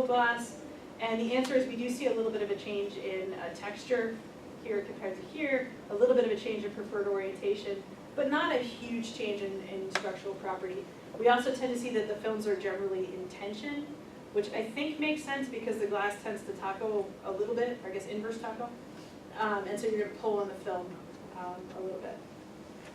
flexible glass? And the answer is we do see a little bit of a change in texture here compared to here, a little bit of a change in preferred orientation, but not a huge change in structural property. We also tend to see that the films are generally in tension, which I think makes sense because the glass tends to taco a little bit, or I guess inverse taco. And so you're going to pull on the film a little bit.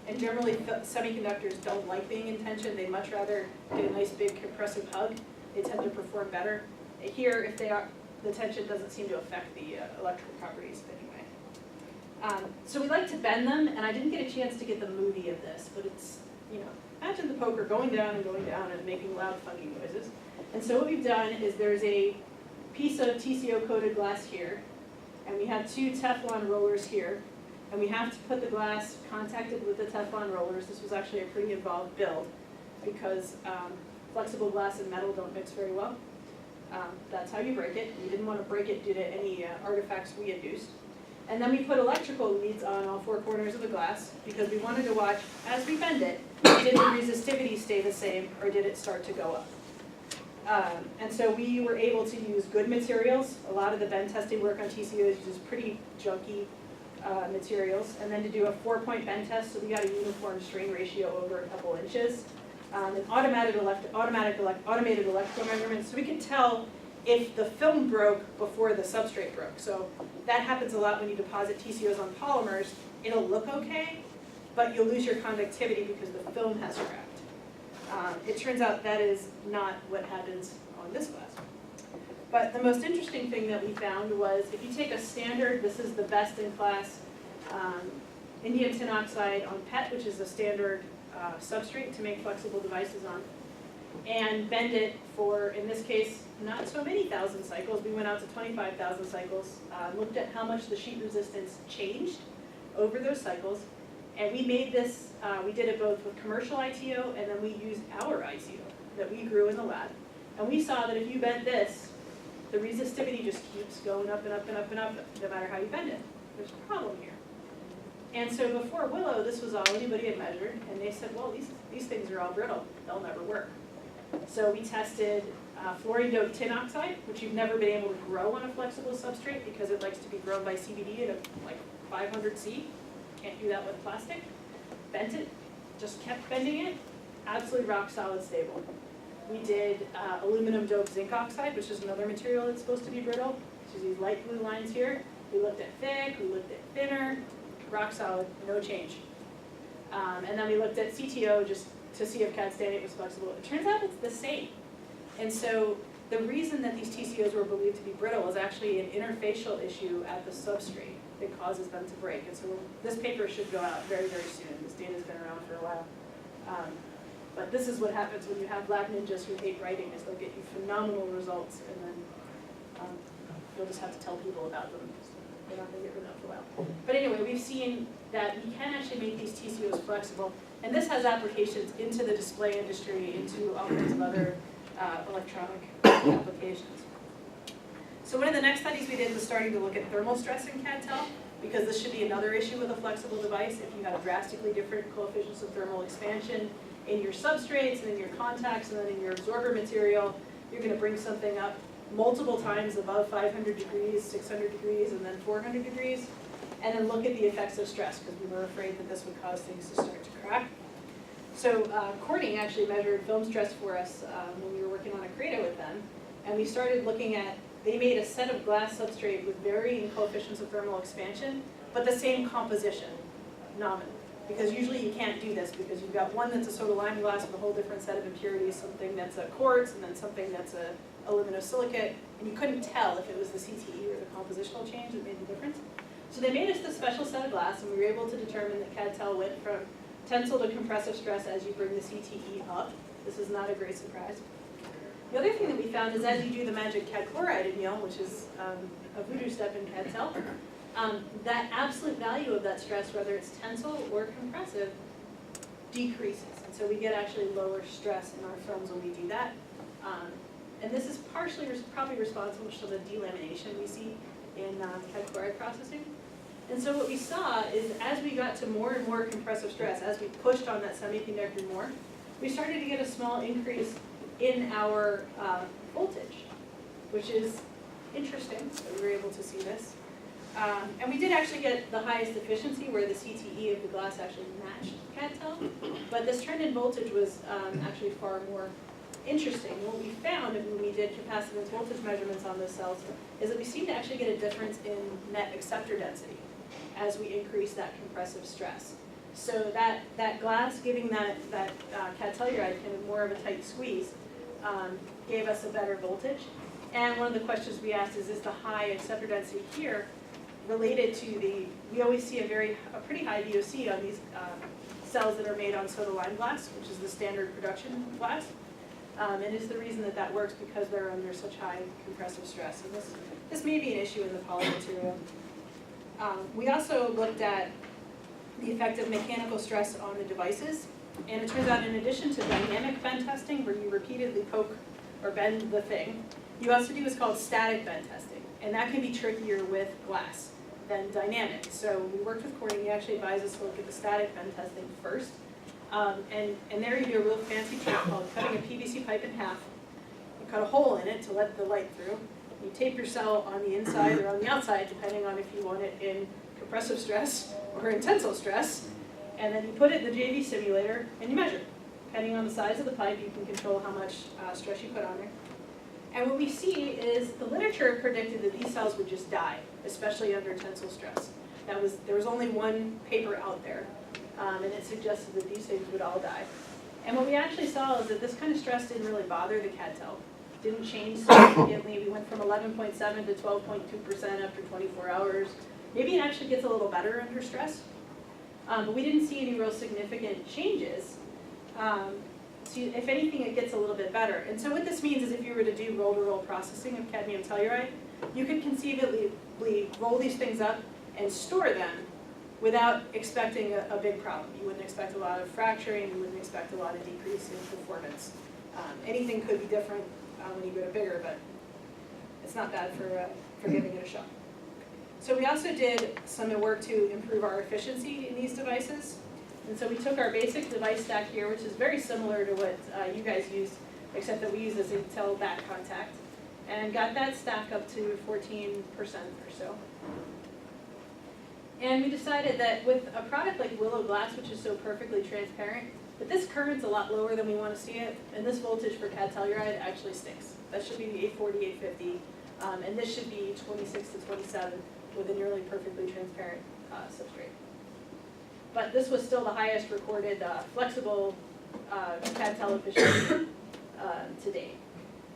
And generally semiconductors don't like being in tension. They'd much rather get a nice big compressive hug. They tend to perform better. Here, if they are, the tension doesn't seem to affect the electrical properties anyway. So we like to bend them, and I didn't get a chance to get the movie of this, but it's, you know, imagine the poker going down and making loud funky noises. And so what we've done is there's a piece of TCO coated glass here, and we have two Teflon rollers here, and we have to put the glass contacted with the Teflon rollers. This was actually a pretty involved build because flexible glass and metal don't mix very well. That's how you break it. We didn't want to break it due to any artifacts we induced. And then we put electrical leads on all four corners of the glass because we wanted to watch, as we bend it, did the resistivity stay the same or did it start to go up? And so we were able to use good materials. A lot of the bend testing work on TCOs uses pretty junky materials. And then to do a 4-point bend test, so we got a uniform strain ratio over a couple inches. And automated electrical measurements, so we could tell if the film broke before the substrate broke. So that happens a lot when you deposit TCOs on polymers. It'll look okay, but you'll lose your conductivity because the film has cracked. It turns out that is not what happens on this glass. But the most interesting thing that we found was if you take a standard, this is the best in class indium tin oxide on PET, which is a standard substrate to make flexible devices on, and bend it for, in this case, not so many thousand cycles. We went out to 25,000 cycles, looked at how much the sheet resistance changed over those cycles, and we made this, we did it both with commercial ITO and then we used our ITO that we grew in the lab. And we saw that if you bend this, the resistivity just keeps going up and up and up and up, no matter how you bend it. There's a problem here. And so before Willow, this was all anybody had measured, and they said, well, these things are all brittle. They'll never work. So we tested fluorine-doped tin oxide, which you've never been able to grow on a flexible substrate because it likes to be grown by CVD at like 500 C. Can't do that with plastic. Bent it, just kept bending it, absolutely rock solid stable. We did aluminum-doped zinc oxide, which is another material that's supposed to be brittle. So these light blue lines here. We looked at thick, we looked at thinner, rock solid, no change. And then we looked at CTO just to see if CAD standard was flexible. It turns out it's the same. And so the reason that these TCOs were believed to be brittle is actually an interfacial issue at the substrate that causes them to break. And so this paper should go out very, very soon. This data's been around for a while. But this is what happens when you have lab ninjas who hate writing, is they'll get you phenomenal results, and then you'll just have to tell people about them. They're not going to get rid of them for a while. But anyway, we've seen that we can actually make these TCOs flexible, and this has applications into the display industry, into all kinds of other electronic applications. So one of the next studies we did was starting to look at thermal stress in CAD-TEL, because this should be another issue with a flexible device. If you have drastically different coefficients of thermal expansion in your substrates and in your contacts and then in your absorber material, you're going to bring something up multiple times above 500 degrees, 600 degrees, and then 400 degrees, and then look at the effects of stress, because we were afraid that this would cause things to start to crack. So Corning actually measured film stress for us when we were working on a Credo with them, and we started looking at, they made a set of glass substrate with varying coefficients of thermal expansion, but the same composition, nominal. Because usually you can't do this because you've got one that's a soda lime glass with a whole different set of impurities, something that's a quartz, and then something that's a aluminosilicate, and you couldn't tell if it was the CTE or the compositional change that made the difference. So they made us this special set of glass, and we were able to determine that CAD-TEL went from tensile to compressive stress as you bring the CTE up. This is not a great surprise. The other thing that we found is as you do the magic CAD chloride anneal, which is a voodoo step in CAD-TEL, that absolute value of that stress, whether it's tensile or compressive, decreases. And so we get actually lower stress in our films when we do that. And this is partially probably responsible for the delamination we see in CAD chloride processing. And so what we saw is as we got to more and more compressive stress, as we pushed on that semiconductor more, we started to get a small increase in our voltage. which is interesting that we were able to see this. And we did actually get the highest efficiency where the CTE of the glass actually matched CadTel, but this trend in voltage was actually far more interesting. What we found when we did capacitance voltage measurements on those cells is that we seemed to actually get a difference in net acceptor density as we increase that compressive stress. So that glass giving that CadTelluride kind of more of a tight squeeze gave us a better voltage. And one of the questions we asked is the high acceptor density here related to we always see a pretty high VOC on these cells that are made on soda lime glass, which is the standard production glass. And is the reason that works because they're under such high compressive stress. And this may be an issue in the poly material. We also looked at the effect of mechanical stress on the devices. And it turns out in addition to dynamic bend testing, where you repeatedly poke or bend the thing, you also do what's called static bend testing. And that can be trickier with glass than dynamic. So we worked with Corning. He actually advised us to look at the static bend testing first. And there you do a real fancy trick called cutting a PVC pipe in half. You cut a hole in it to let the light through. You tape your cell on the inside or on the outside, depending on if you want it in compressive stress or in tensile stress. And then you put it in the JV simulator and you measure. Depending on the size of the pipe, you can control how much stress you put on there. And what we see is the literature predicted that these cells would just die, especially under tensile stress. There was only one paper out there. And it suggested that these things would all die. And what we actually saw is that this kind of stress didn't really bother the CadTel. Didn't change significantly. We went from 11.7 to 12.2% after 24 hours. Maybe it actually gets a little better under stress. But we didn't see any real significant changes. So if anything, it gets a little bit better. And so what this means is if you were to do roll-to-roll processing of cadmium telluride, you could conceivably roll these things up and store them without expecting a big problem. You wouldn't expect a lot of fracturing, you wouldn't expect a lot of decrease in performance. Anything could be different when you go to bigger, but it's not bad for giving it a shot. So we also did some work to improve our efficiency in these devices. And so we took our basic device stack here, which is very similar to what you guys used, except that we use a Zinc-Tel back contact, and got that stack up to 14% or so. And we decided that with a product like Willow Glass, which is so perfectly transparent, that this current's a lot lower than we want to see it, and this voltage for CadTelluride actually sticks. That should be the 840, 850, and this should be 26 to 27 with a nearly perfectly transparent substrate. But this was still the highest recorded flexible CadTel efficiency to date.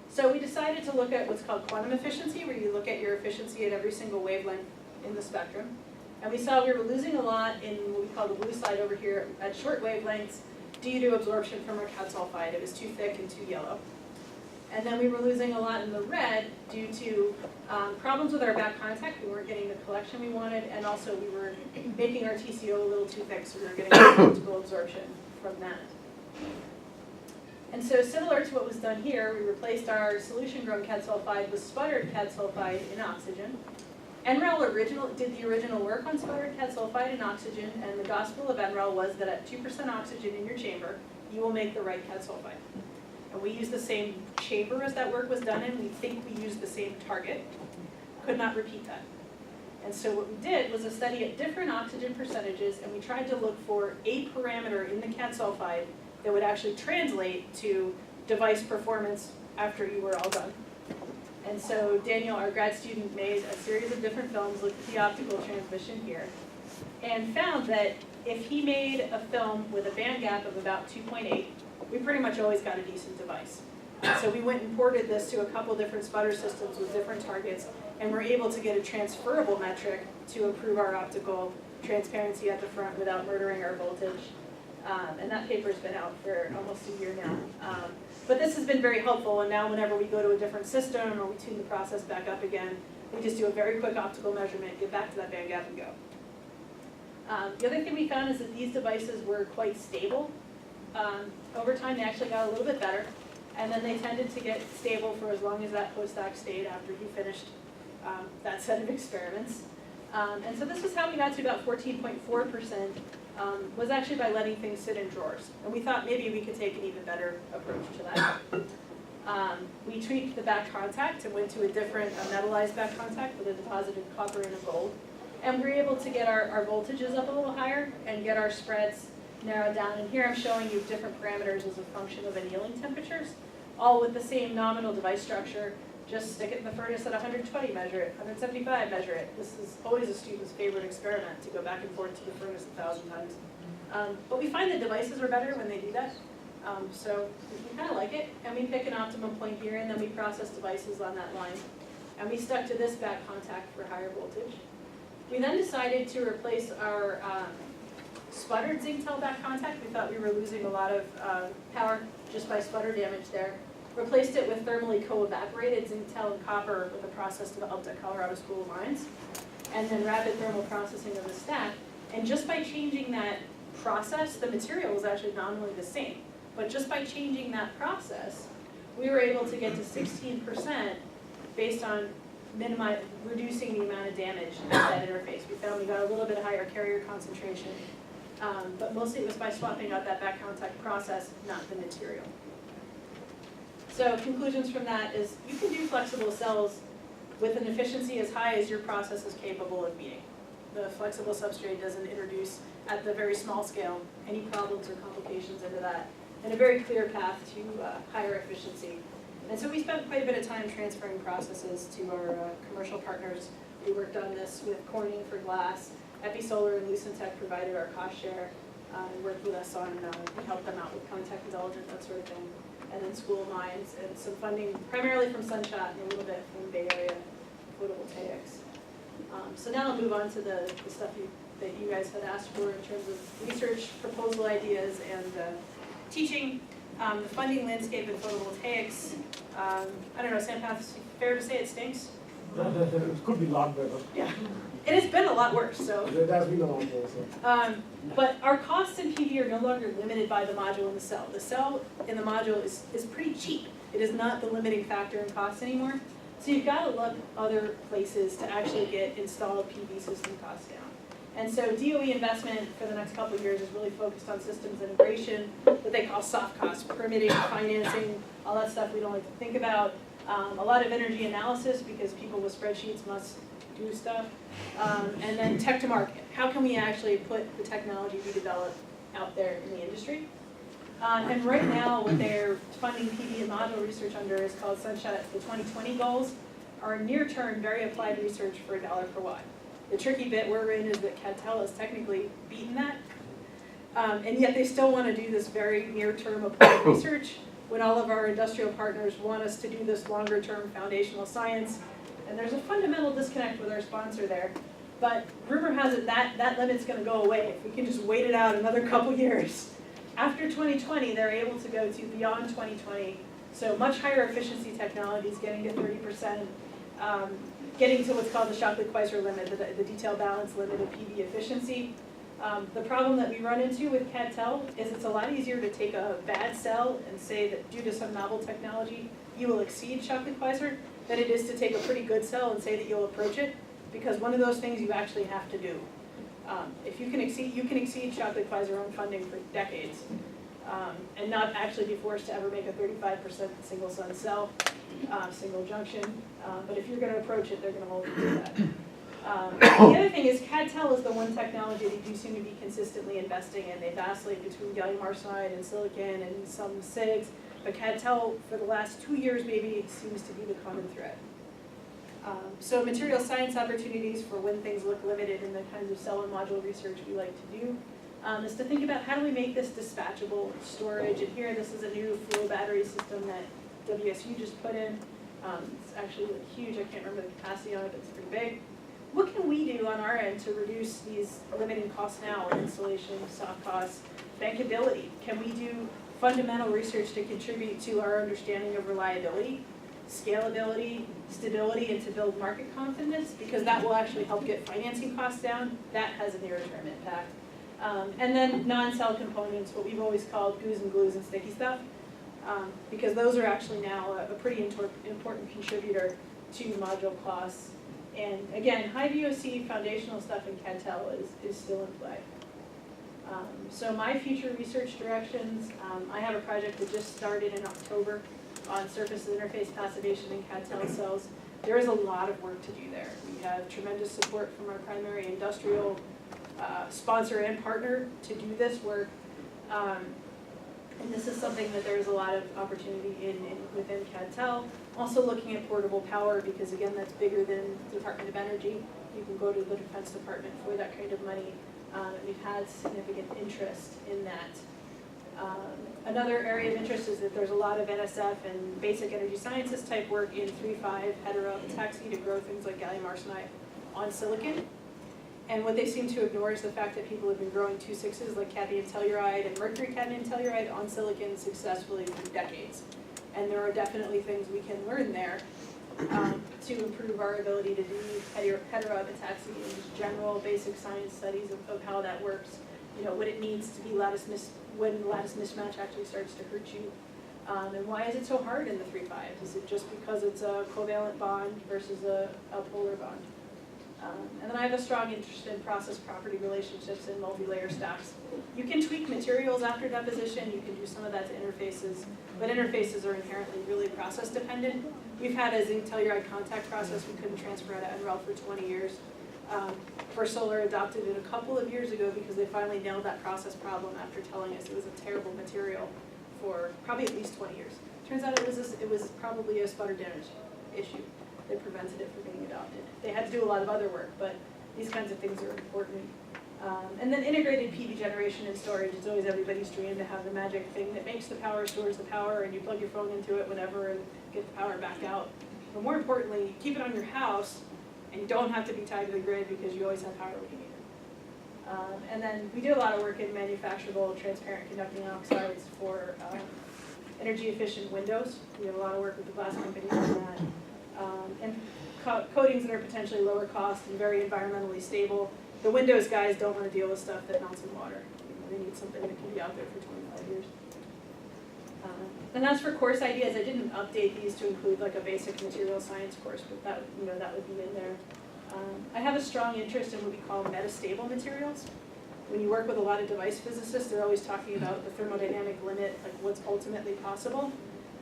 So we decided to look at what's called quantum efficiency, where you look at your efficiency at every single wavelength in the spectrum. And we saw we were losing a lot in what we call the blue slide over here at short wavelengths due to absorption from our CAD sulfide. It was too thick and too yellow. And then we were losing a lot in the red due to problems with our back contact. We weren't getting the collection we wanted, and also we were making our TCO a little too thick, so we were getting optical absorption from that. And so similar to what was done here, we replaced our solution-grown CAD sulfide with sputtered CAD sulfide in oxygen. NREL did the original work on sputtered CAD sulfide in oxygen, and the gospel of NREL was that at 2% oxygen in your chamber, you will make the right CAD sulfide. And we used the same chamber as that work was done in. We think we used the same target. Could not repeat that. And so what we did was a study at different oxygen percentages, and we tried to look for a parameter in the CAD sulfide that would actually translate to device performance after you were all done. And so Daniel, our grad student, made a series of different films, looked at the optical transmission here, and found that if he made a film with a band gap of about 2.8, we pretty much always got a decent device. So we went and ported this to a couple different sputter systems with different targets, and we're able to get a transferable metric to improve our optical transparency at the front without murdering our voltage. And that paper's been out for almost a year now. But this has been very helpful, and now whenever we go to a different system or we tune the process back up again, we just do a very quick optical measurement, get back to that band gap and go. The other thing we found is that these devices were quite stable. Over time they actually got a little bit better, and then they tended to get stable for as long as that postdoc stayed after he finished that set of experiments. And so this is how we got to about 14.4%, was actually by letting things sit in drawers. And we thought maybe we could take an even better approach to that. We tweaked the back contact and went to a different metallized back contact with a deposited copper and a gold. And we were able to get our voltages up a little higher and get our spreads narrowed down. And here I'm showing you different parameters as a function of annealing temperatures, all with the same nominal device structure. Just stick it in the furnace at 120, measure it, 175, measure it. This is always a student's favorite experiment, to go back and forth to the furnace 1,000 times. But we find the devices are better when they do that. So we kind of like it, and we pick an optimum point here, and then we process devices on that line. And we stuck to this back contact for higher voltage. We then decided to replace our sputtered Zinc-Tel back contact. We thought we were losing a lot of power just by sputter damage there. Replaced it with thermally co-evaporated Zinc-Tel and copper with a process developed at Colorado School of Mines, and then rapid thermal processing of the stack. And just by changing that process, the material was actually nominally the same. But just by changing that process, we were able to get to 16% based on reducing the amount of damage at that interface. We found we got a little bit higher carrier concentration, but mostly it was by swapping out that back contact process, not the material. So conclusions from that is you can do flexible cells with an efficiency as high as your process is capable of meeting. The flexible substrate doesn't introduce, at the very small scale, any problems or complications into that, and a very clear path to higher efficiency. And so we spent quite a bit of time transferring processes to our commercial partners. We worked on this with Corning for glass. Episolar and Lucentech provided our cost share and worked with us on, we helped them out with contact indulgent, that sort of thing. And then School of Mines, and some funding primarily from Sunshot and a little bit from Bay Area photovoltaics. So now I'll move on to the stuff that you guys had asked for in terms of research, proposal ideas, and teaching. The funding landscape in photovoltaics, I don't know, Sampath, fair to say it stinks? It could be a lot better. Yeah, it has been a lot worse, so. It has been a lot worse. But our costs in PV are no longer limited by the module and the cell. The cell in the module is pretty cheap. It is not the limiting factor in cost anymore. So you've got to look other places to actually get installed PV system costs down. And so DOE investment for the next couple of years is really focused on systems integration, what they call soft costs, permitting, financing, all that stuff we don't like to think about. A lot of energy analysis because people with spreadsheets must do stuff. And then tech to market. How can we actually put the technology we develop out there in the industry? And right now what they're funding PV and module research under is called Sunshot. The 2020 goals are near-term, very applied research for $1 per watt. The tricky bit we're in is that CadTel has technically beaten that, and yet they still want to do this very near-term applied research when all of our industrial partners want us to do this longer-term foundational science, and there's a fundamental disconnect with our sponsor there. But rumor has it that limit's going to go away if we can just wait it out another couple years. After 2020, they're able to go to beyond 2020, so much higher efficiency technologies, getting to 30%. Getting to what's called the Shockley-Queisser limit, the detail balance limit of PV efficiency. The problem that we run into with CadTel is it's a lot easier to take a bad cell and say that due to some novel technology, you will exceed Shockley-Queisser than it is to take a pretty good cell and say that you'll approach it, because one of those things you actually have to do. If you can exceed Shockley-Queisser own funding for decades, and not actually be forced to ever make a 35% single sun cell, single junction. But if you're going to approach it, they're going to hold you to that. The other thing is CadTel is the one technology they do seem to be consistently investing in. They vacillate between gallium arsenide and silicon and some SIGs, but CadTel for the last 2 years maybe seems to be the common thread. So material science opportunities for when things look limited in the kinds of cell and module research we like to do. Is to think about how do we make this dispatchable storage, and here this is a new flow battery system that WSU just put in. It's actually huge, I can't remember the capacity on it, but it's pretty big. What can we do on our end to reduce these limiting costs now, installation, soft costs, bankability? Can we do fundamental research to contribute to our understanding of reliability, scalability, stability, and to build market confidence? Because that will actually help get financing costs down. That has a near-term impact. And then non-cell components, what we've always called goos and glues and sticky stuff, because those are actually now a pretty important contributor to module costs. And again, high VOC foundational stuff in CadTel is still in play. So my future research directions, I have a project that just started in October on surface interface passivation and CAD/TEL cells. There is a lot of work to do there. We have tremendous support from our primary industrial sponsor and partner to do this work. And this is something that there's a lot of opportunity within CAD/TEL. Also looking at portable power, because again, that's bigger than the Department of Energy. You can go to the Defense Department for that kind of money. And we've had significant interest in that. Another area of interest is that there's a lot of NSF and basic energy sciences type work in 3.5 heteroepitaxy to grow things like gallium arsenide on silicon. And what they seem to ignore is the fact that people have been growing 2,6s like cadmium telluride and mercury cadmium telluride on silicon successfully for decades. And there are definitely things we can learn there to improve our ability to do heteroepitaxy and just general basic science studies of how that works. You know, what it means to be when lattice mismatch actually starts to hurt you. And why is it so hard in the 3.5? Is it just because it's a covalent bond versus a polar bond? And then I have a strong interest in process property relationships and multi-layer stacks. You can tweak materials after deposition, you can do some of that to interfaces, but interfaces are inherently really process dependent. We've had a zinc telluride contact process we couldn't transfer out of NREL for 20 years. First Solar adopted it a couple of years ago because they finally nailed that process problem after telling us it was a terrible material for probably at least 20 years. Turns out it was probably a sputter damage issue that prevented it from being adopted. They had to do a lot of other work, but these kinds of things are important. And then integrated PV generation and storage. It's always everybody's dream to have the magic thing that makes the power, stores the power, and you plug your phone into it whenever and get the power back out. But more importantly, keep it on your house and you don't have to be tied to the grid because you always have power when you need it. And then we do a lot of work in manufacturable transparent conducting oxides for energy efficient windows. We have a lot of work with the glass companies on that. And coatings that are potentially lower cost and very environmentally stable. The Windows guys don't want to deal with stuff that melts in water. They need something that can be out there for 25 years. And as for course ideas, I didn't update these to include like a basic material science course, but that would be in there. I have a strong interest in what we call metastable materials. When you work with a lot of device physicists, they're always talking about the thermodynamic limit, like what's ultimately possible.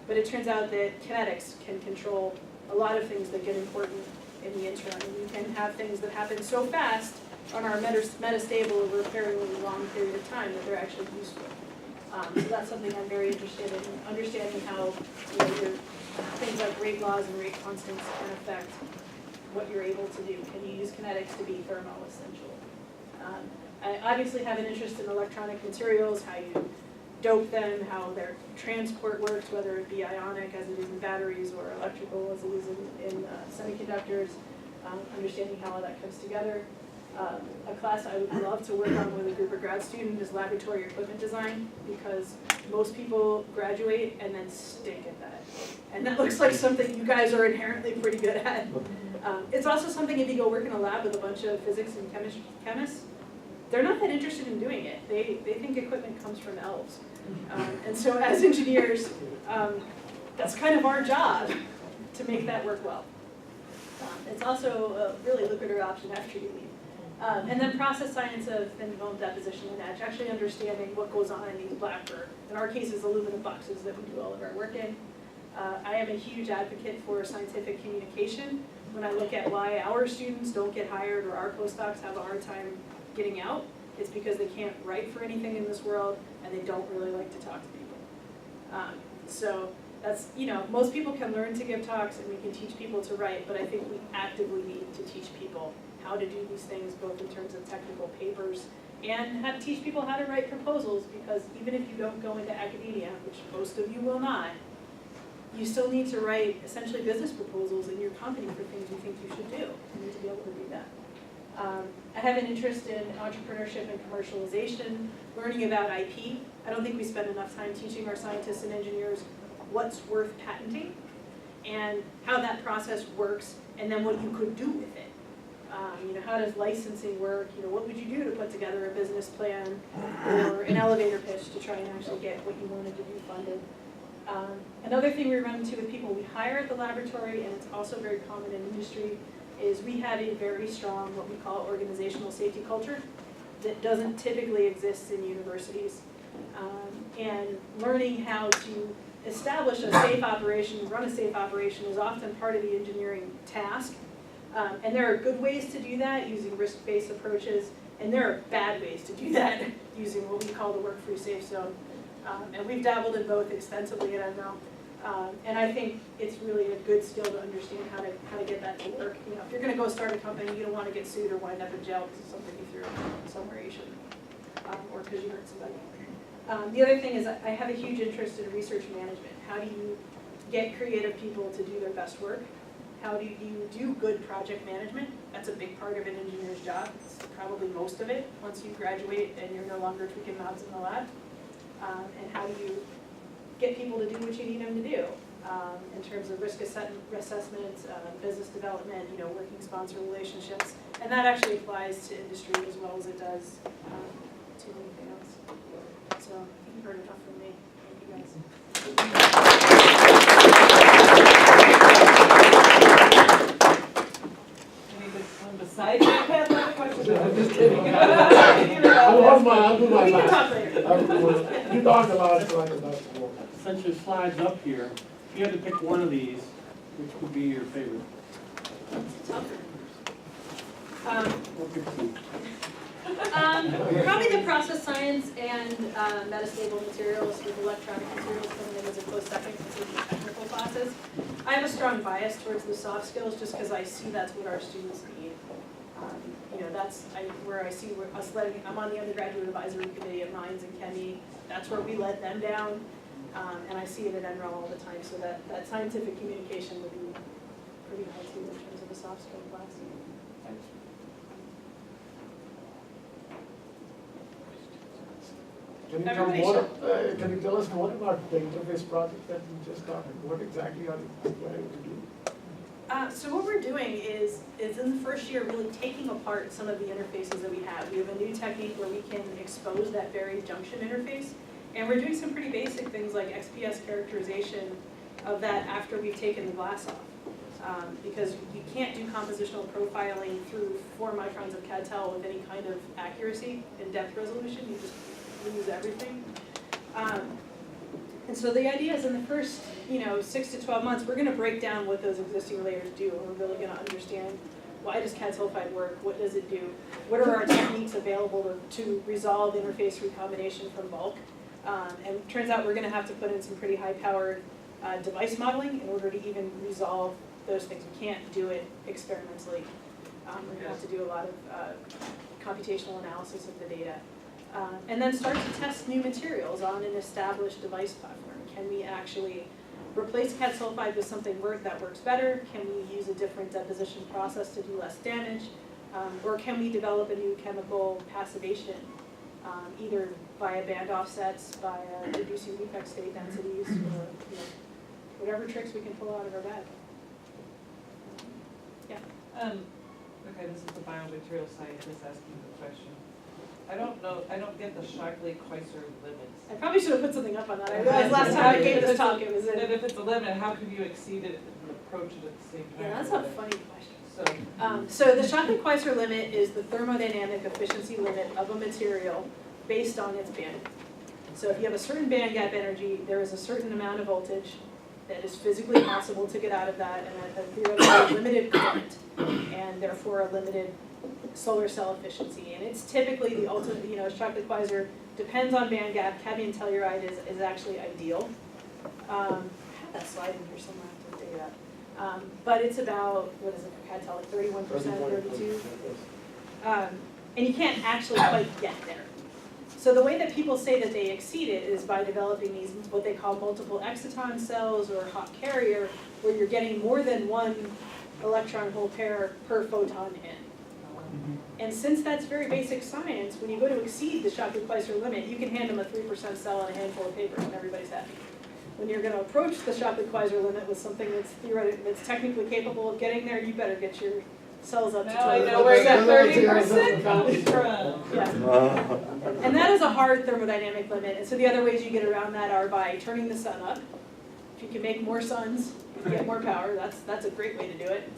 But it turns out that kinetics can control a lot of things that get important in the interim. And you can have things that happen so fast on our metastable over a fairly long period of time that they're actually useful. So that's something I'm very interested in, understanding how your things like rate laws and rate constants can affect what you're able to do. Can you use kinetics to be thermal, essentially? I obviously have an interest in electronic materials, how you dope them, how their transport works, whether it be ionic as it is in batteries or electrical as it is in semiconductors, understanding how all that comes together. A class I would love to work on with a group of grad students is laboratory equipment design, because most people graduate and then stink at that. And that looks like something you guys are inherently pretty good at. It's also something if you go work in a lab with a bunch of physics and chemists, they're not that interested in doing it. They think equipment comes from elves. And so as engineers, that's kind of our job to make that work well. It's also a really lucrative option after you leave. And then process science of thin film deposition and etch, actually understanding what goes on in these black, or in our case is aluminum boxes that we do all of our work in. I am a huge advocate for scientific communication. When I look at why our students don't get hired or our postdocs have a hard time getting out, it's because they can't write for anything in this world and they don't really like to talk to people. So that's, most people can learn to give talks and we can teach people to write, but I think we actively need to teach people how to do these things, both in terms of technical papers and how to teach people how to write proposals, because even if you don't go into academia, which most of you will not, you still need to write essentially business proposals in your company for things you think you should do. You need to be able to do that. I have an interest in entrepreneurship and commercialization, learning about IP. I don't think we spend enough time teaching our scientists and engineers what's worth patenting and how that process works, and then what you could do with it. How does licensing work? What would you do to put together a business plan or an elevator pitch to try and actually get what you wanted to do funded? Another thing we run into with people we hire at the laboratory, and it's also very common in industry, is we have a very strong, what we call organizational safety culture that doesn't typically exist in universities. And learning how to establish a safe operation, run a safe operation is often part of the engineering task. And there are good ways to do that using risk-based approaches, and there are bad ways to do that using what we call the work-free safe zone. And we've dabbled in both extensively at NREL. And I think it's really a good skill to understand how to get that to work. You know, if you're going to go start a company, you don't want to get sued or wind up in jail because of something you threw somewhere you shouldn't, or because you hurt somebody. The other thing is I have a huge interest in research management. How do you get creative people to do their best work? How do you do good project management? That's a big part of an engineer's job. It's probably most of it once you graduate and you're no longer tweaking knobs in the lab. And how do you get people to do what you need them to do in terms of risk assessment, business development, you know, working sponsor relationships. And that actually applies to industry as well as it does to anything else. So I think you've heard enough from me. Thank you guys. Besides your pet, what questions? I'm just kidding. I'll do my We can best. talk later. You talked a lot, so I can talk more. Since your slide's up here, if you had to pick one of these, which would be your favorite? Or pick two. Probably the process science and metastable materials with electronic materials coming in as a close second to the technical classes. I have a strong bias towards the soft skills just because I see that's what our students need. You know, that's where I see us letting, I'm on the undergraduate advisory committee at Mines and Chemie. That's where we let them down. And I see it at NREL all the time, so that scientific communication would be pretty high too in terms of a soft skill class. Can you tell us more about the interface project that you just started? What exactly are you planning to do? So what we're doing is in the first year really taking apart some of the interfaces that we have. We have a new technique where we can expose that buried junction interface. And we're doing some pretty basic things like XPS characterization of that after we've taken the glass off. Because you can't do compositional profiling through 4 microns of CAD-TEL with any kind of accuracy and depth resolution. You just lose everything. And so the idea is in the first 6 to 12 months, we're going to break down what those existing layers do. And we're really going to understand why does CAD sulfide work, what does it do, what are our techniques available to resolve interface recombination from bulk. And it turns out we're going to have to put in some pretty high-powered device modeling in order to even resolve those things. We can't do it experimentally. We're going to have to do a lot of computational analysis of the data. And then start to test new materials on an established device platform. Can we actually replace CAD sulfide with something that works better? Can we use a different deposition process to do less damage? Or can we develop a new chemical passivation, either via band offsets, by reducing defect state densities, or whatever tricks we can pull out of our bag. Okay, this is the biomaterial scientist asking the question. I don't get the Shockley-Queisser limits. I probably should have put something up on that. I realized last time I gave this talk it was in. And if it's a limit, how can you exceed it and approach it at the same time? Yeah, that's a funny question. So the Shockley-Queisser limit is the thermodynamic efficiency limit of a material based on its band. So if you have a certain band gap energy, there is a certain amount of voltage that is physically possible to get out of that, and a theoretically limited current, and therefore a limited solar cell efficiency. And it's typically the ultimate, Shockley-Queisser depends on band gap. Cadmium telluride is actually ideal. I have that slide in here somewhere, I have to dig it up. But it's about, what is it for CAD-TEL, like 31%, 32%? And you can't actually quite get there. So the way that people say that they exceed it is by developing these, what they call multiple exciton cells or hot carrier, where you're getting more than one electron hole pair per photon in. And since that's very basic science, when you go to exceed the Shockley-Queisser limit, you can hand them a 3% cell and a handful of paper and everybody's happy. When you're going to approach the Shockley-Queisser limit with something that's technically capable of getting there, you better get your cells up to 20%. Now I know where your 30% comes from. Yeah. And that is a hard thermodynamic limit. And so the other ways you get around that are by turning the sun up. If you can make more suns, you can get more power. That's a great way to do it.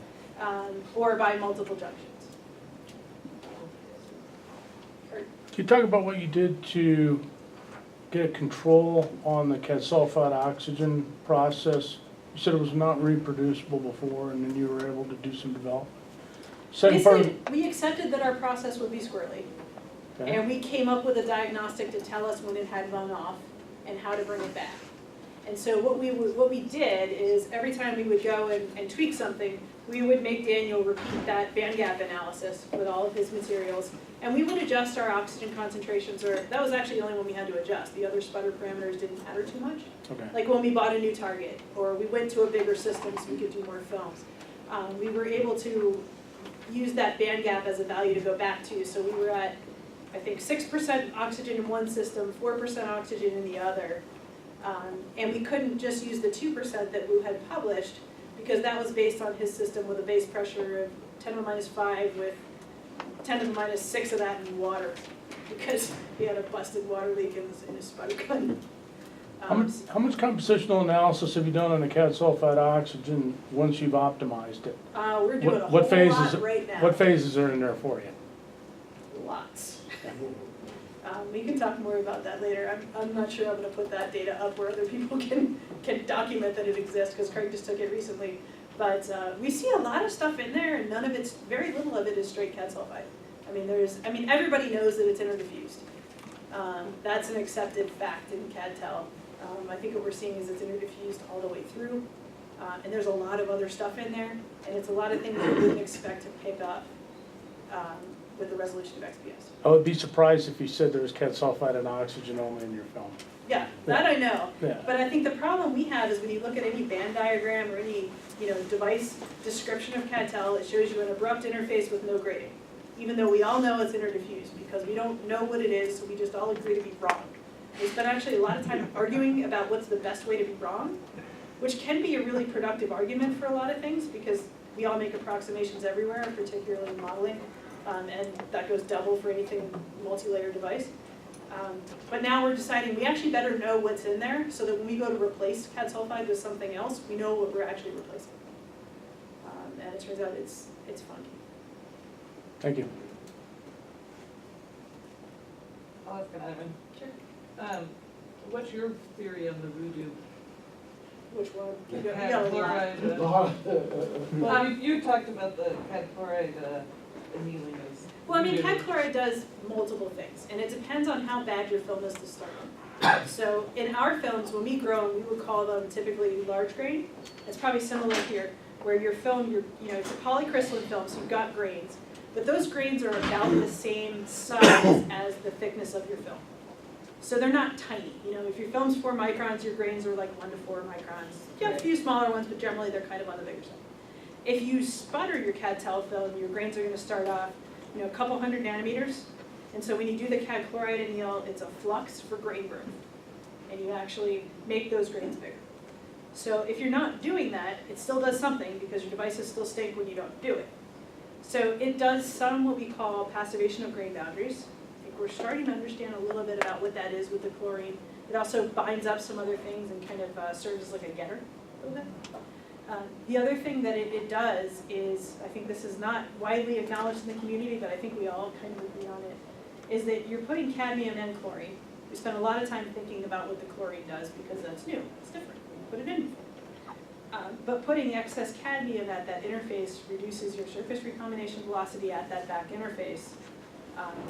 Or by multiple junctions. Can you talk about what you did to get control on the sulfide oxygen process? You said it was not reproducible before, and then you were able to do some development. Second part, Basically, we accepted that our process would be squirrely. okay. And we came up with a diagnostic to tell us when it had run off and how to bring it back. And so what we did is every time we would go and tweak something, we would make Daniel repeat that band gap analysis with all of his materials. And we would adjust our oxygen concentrations, or that was actually the only one we had to adjust. The other sputter parameters didn't matter too much. Okay. Like when we bought a new target, or we went to a bigger system so we could do more films. We were able to use that band gap as a value to go back to. So we were at, I think, 6% oxygen in one system, 4% oxygen in the other. And we couldn't just use the 2% that Wu had published, because that was based on his system with a base pressure of 10 to the minus 5 with 10 to the minus 6 of that in water, because he had a busted water leak in his sputter gun. How much compositional analysis have you done on the sulfide oxygen once you've optimized it? We're doing a whole What phases- lot right now. What phases are in there for you? Lots. We can talk more about that later. I'm not sure I'm gonna put that data up where other people can document that it exists, because Craig just took it recently. But we see a lot of stuff in there, and very little of it is straight CAD sulfide. I mean, everybody knows that it's interdiffused. That's an accepted fact in CAD-TEL. I think what we're seeing is it's interdiffused all the way through. And there's a lot of other stuff in there, and it's a lot of things that we wouldn't expect to pick up with the resolution of XPS. I would be surprised if you said there was sulfide and oxygen only in your film. Yeah, that I know. Yeah. But I think the problem we have is when you look at any band diagram or any, device description of CAD-TEL, it shows you an abrupt interface with no grading. Even though we all know it's interdiffused, because we don't know what it is, so we just all agree to be wrong. We spend actually a lot of time arguing about what's the best way to be wrong, which can be a really productive argument for a lot of things, because we all make approximations everywhere, particularly in modeling, and that goes double for anything multi-layer device. But now we're deciding we actually better know what's in there, so that when we go to replace CAD sulfide with something else, we know what we're actually replacing. And it turns out it's funky. Thank you. I'll ask an Ivan. Sure. What's your theory on the voodoo? Which one? The You CAD got a lot. chloride, well, you talked about the CAD chloride annealing is. Well, I mean, voodoo. CAD chloride does multiple things, and it depends on how bad your film is to start. So in our films, when we grow, we would call them typically large grain. It's probably similar here, where your film, it's a polycrystalline film, so you've got grains. But those grains are about the same size as the thickness of your film. So they're not tiny. If your film's 4 microns, your grains are like 1 to 4 microns. You have a few smaller ones, but generally they're kind of on the bigger side. If you sputter your CAD-TEL film, your grains are going to start off, a couple hundred nanometers. And so when you do the CAD chloride anneal, it's a flux for grain growth. And you actually make those grains bigger. So if you're not doing that, it still does something, because your devices still stink when you don't do it. So it does some what we call passivation of grain boundaries. I think we're starting to understand a little bit about what that is with the chlorine. It also binds up some other things and kind of serves as like a getter a little bit. The other thing that it does is, I think this is not widely acknowledged in the community, but I think we all kind of agree on it, is that you're putting cadmium and chlorine. We spend a lot of time thinking about what the chlorine does, because that's new, it's different, we put it in before. But putting excess cadmium at that interface reduces your surface recombination velocity at that back interface.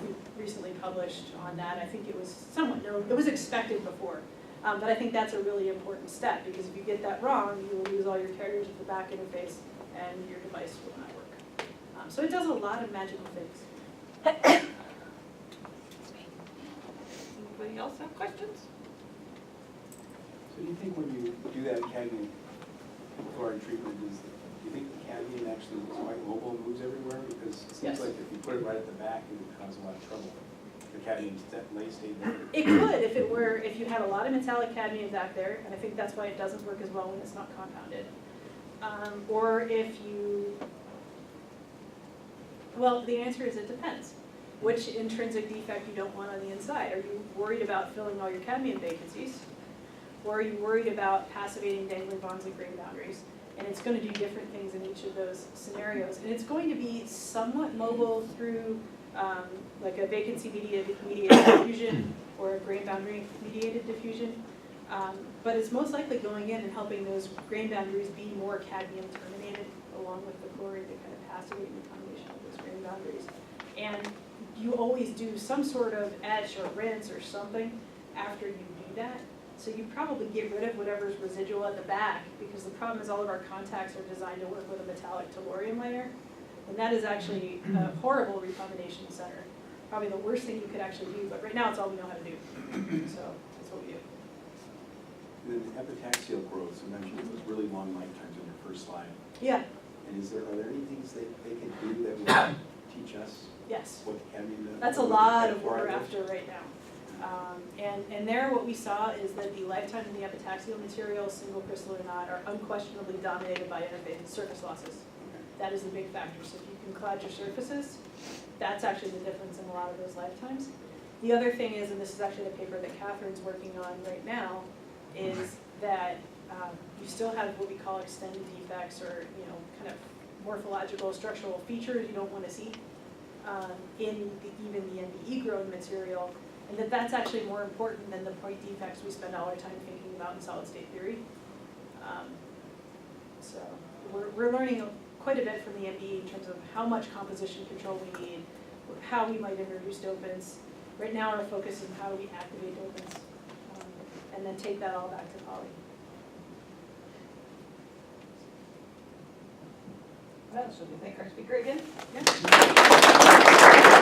We recently published on that. I think it was somewhat known, it was expected before. But I think that's a really important step, because if you get that wrong, you will lose all your carriers at the back interface and your device will not work. So it does a lot of magical things. Anybody else have questions? So do you think when you do that cadmium chloride treatment, do you think the cadmium actually is quite mobile and moves everywhere? Because it seems Yes. like if you put it right at the back, it would cause a lot of trouble. The cadmium stayed there. It could if you had a lot of metallic cadmium back there, and I think that's why it doesn't work as well when it's not compounded. Or if you, well, the answer is it depends. Which intrinsic defect you don't want on the inside. Are you worried about filling all your cadmium vacancies? Or are you worried about passivating dangling bonds at grain boundaries? And it's going to do different things in each of those scenarios. And it's going to be somewhat mobile through like a vacancy mediated diffusion or a grain boundary mediated diffusion. But it's most likely going in and helping those grain boundaries be more cadmium terminated along with the chloride that kind of passivate in the combination of those grain boundaries. And you always do some sort of etch or rinse or something after you do that. So you probably get rid of whatever's residual at the back, because the problem is all of our contacts are designed to work with a metallic tellurium layer. And that is actually a horrible recombination center. Probably the worst thing you could actually do, but right now it's all we know how to do. So that's what we do. And then the epitaxial growth, you mentioned those really long lifetimes on your first slide. Yeah, And are there any things they can do that would teach us yes. what the cadmium does? That's a lot of what we're after right now. And there what we saw is that the lifetime of the epitaxial material, single crystal or not, are unquestionably dominated by interface surface losses. That is the big factor. So if you can cloud your surfaces, that's actually the difference in a lot of those lifetimes. The other thing is, and this is actually the paper that Catherine's working on right now, is that you still have what we call extended defects, or kind of morphological structural features you don't want to see in even the NBE grown material, and that's actually more important than the point defects we spend all our time thinking about in solid state theory. So we're learning quite a bit from the NBE in terms of how much composition control we need, how we might introduce dopants. Right now our focus is on how do we activate dopants, and then take that all back to poly. Well, should we thank our speaker again? Yeah.